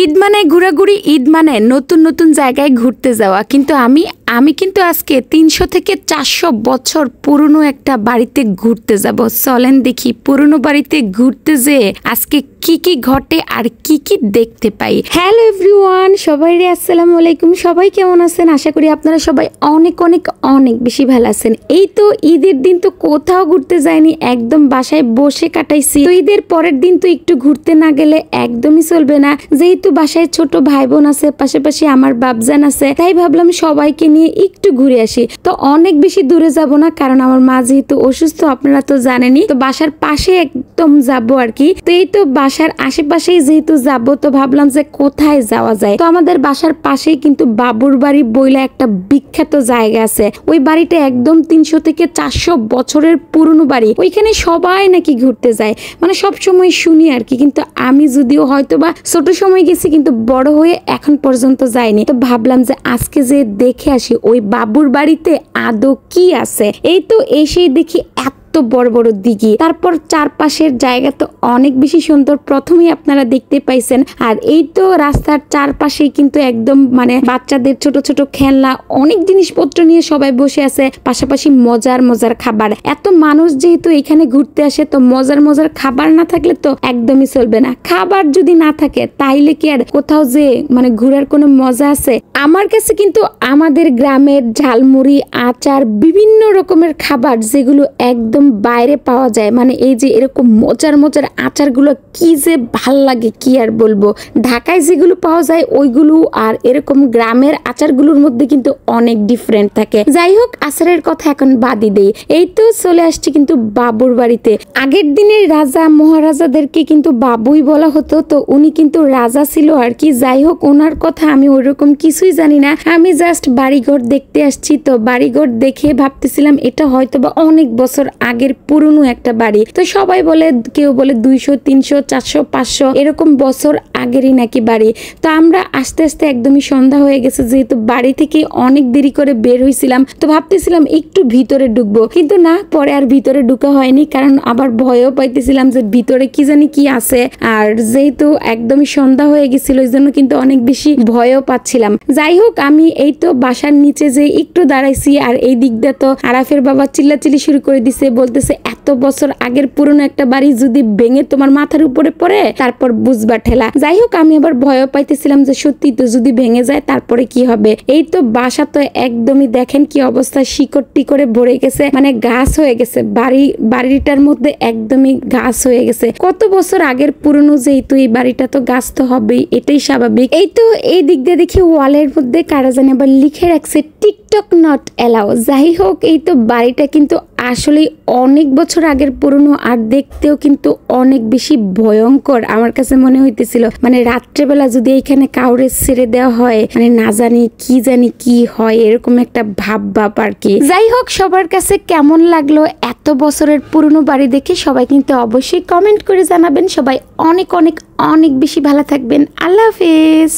ঈদ মানে ঘোরাঘুরি, ঈদ মানে নতুন নতুন জায়গায় ঘুরতে যাওয়া। কিন্তু আমি কিন্তু আজকে ৩০০ থেকে ৪০০ বছর পুরনো একটা বাড়িতে ঘুরতে যাব। চলেন দেখি পুরনো বাড়িতে ঘুরতে যেয়ে আজকে কি কি ঘটে আর কি কি দেখতে পাই। হ্যালো এভরিওয়ান, সবাই আসসালামু আলাইকুম। সবাই কেমন আছেন? আশা করি আপনারা সবাই অনেক অনেক অনেক বেশি ভালো আছেন। এই তো ঈদের দিন তো কোথাও ঘুরতে যায়নি, একদম বাসায় বসে কাটাইছি। তো ঈদের পরের দিন তো একটু ঘুরতে না গেলে একদমই চলবে না। যেহেতু বাসায় ছোট ভাই বোন আছে, পাশাপাশি আমার বাপজান আছে, তাই ভাবলাম সবাইকে নিয়ে একটু ঘুরে আসি। তো অনেক বেশি দূরে যাব না, কারণ আমার মা যেহেতু অসুস্থ, আপনারা তো জানেনই। তো বাসার পাশে একদম যাব আর কি। তো এই তো বাসার আশেপাশেই যেহেতু যাব, তো ভাবলাম যে কোথায় যাওয়া যায়। তো আমাদের বাসার পাশেই কিন্তু বাবুর বাড়ি বইলা একটা বিখ্যাত জায়গা আছে। ওই বাড়িটা একদম ৩০০ থেকে ৪০০ বছরের পুরনো বাড়ি। ওইখানে সবাই নাকি ঘুরতে যায়, মানে সব সময় শুনি আর কি। কিন্তু আমি যদিও হয়তো বা ছোট সময় গেছি, কিন্তু বড় হয়ে এখন পর্যন্ত যাইনি। তো ভাবলাম যে আজকে যে দেখে আসি ওই বাবুর বাড়িতে আদৌ কি আছে। এই তো এসেই দেখি এত বড় বড় দিঘি, তারপর চারপাশের জায়গা তো অনেক বেশি সুন্দর, প্রথমেই আপনারা দেখতে পাইছেন। আর এই তো রাস্তার চারপাশেই কিন্তু একদম মানে বাচ্চাদের ছোট ছোট খেলনা, অনেক জিনিসপত্র নিয়ে সবাই বসে আছে, পাশাপাশি মজার মজার খাবার। এত মানুষ যেহেতু এখানে ঘুরতে আসে, তো মজার মজার খাবার না থাকলে তো একদমই চলবে না। খাবার যদি না থাকে তাইলে কি আর কোথাও যে মানে ঘোরার কোনো মজা আছে? আমার কাছে কিন্তু আমাদের গ্রামের ঝালমুড়ি, আচার, বিভিন্ন রকমের খাবার যেগুলো একদম বাইরে পাওয়া যায়, মানে এই যে এরকম মজার মজার আচারগুলো কি যে ভাল লাগে কি আর বলবো। ঢাকায় যেগুলো পাওয়া যায় ওইগুলো আর এরকম গ্রামের আচারগুলোর মধ্যে কিন্তু অনেক ডিফারেন্ট থাকে। যাই হোক, আচারের কথা এখন বাদই দেই। এই তো চলে আসছি কিন্তু বাবুর বাড়িতে। আগের দিনের রাজা মহারাজাদেরকে কিন্তু বাবুই বলা হতো, তো উনি কিন্তু রাজা ছিল আর কি। যাই হোক, ওনার কথা আমি ওইরকম কিছুই জানি না, আমি জাস্ট বাড়িঘর দেখতে আসছি। তো বাড়িঘর দেখে ভাবতেছিলাম এটা হয়তো বা অনেক বছর আগের পুরনো একটা বাড়ি। তো সবাই বলে, কেউ বলে ২০০, ৩০০, ৪০০, ৫০০ এরকম বছর আগেরই নাকি বাড়ি। তো আমরা আস্তে আস্তে একদমই সন্ধ্যা হয়ে গেছে, যেহেতু বাড়ি থেকে অনেক দেরি করে বের হয়েছিলাম, তো ভাবতেছিলাম একটু ভিতরে ঢুকবো, কিন্তু না, পরে আর ভিতরে ঢুকা হয়নি, কারণ আবার ভয়ও পাইতেছিলাম যে ভিতরে কি জানি কি আছে। আর যেহেতু একদমই সন্ধ্যা হয়ে গেছিল, এই জন্য কিন্তু অনেক বেশি ভয়ও পাচ্ছিলাম। যাই হোক, আমি এই তো বাসার নিচে যে একটু দাঁড়াইছি, আর এই দিক দিয়ে তো আরাফের বাবা চিল্লাচিল্লি শুরু করে দিছে, বলতেছে এত বছর আগের পুরনো একটা বাড়ি যদি ভেঙে তোমার মাথার উপরে পড়ে তারপর বুঝবা ঠেলা। যাই হোক, আমি আবার ভয়ও পাইতেছিলাম যে সত্যি তো যদি ভেঙে যায় তারপরে কি হবে। এই তো বাসা তো একদমই দেখেন কি অবস্থা, শিকড় টিকড়ে ভরে গেছে, মানে গাছ হয়ে গেছে। বাড়িটার মধ্যে একদমই গাছ হয়ে গেছে। কত বছর আগের পুরনো, যেহেতু এই বাড়িটা তো গাছ তো হবেই, এটাই স্বাভাবিক। এই তো এই দিক দিয়ে দেখি ওয়ালের মধ্যে কারা জানি আবার লিখে রাখছে টিকটক নট এলাও। যাই হোক, এই তো বাড়িটা কিন্তু আসলে অনেক বছর আগের পুরনো, আর দেখতেও কিন্তু অনেক বেশি ভয়ঙ্কর আমার কাছে মনে হইতেছিল। মানে রাত্রেবেলা যদি এখানে কাউরে ছেড়ে দেওয়া হয়, মানে না জানি কি হয়, এরকম একটা ভাব আর কি। যাই হোক, সবার কাছে কেমন লাগলো এত বছরের পুরনো বাড়ি দেখে সবাই কিন্তু অবশ্যই কমেন্ট করে জানাবেন। সবাই অনেক অনেক অনেক বেশি ভালো থাকবেন। আল্লাহ হাফেজ।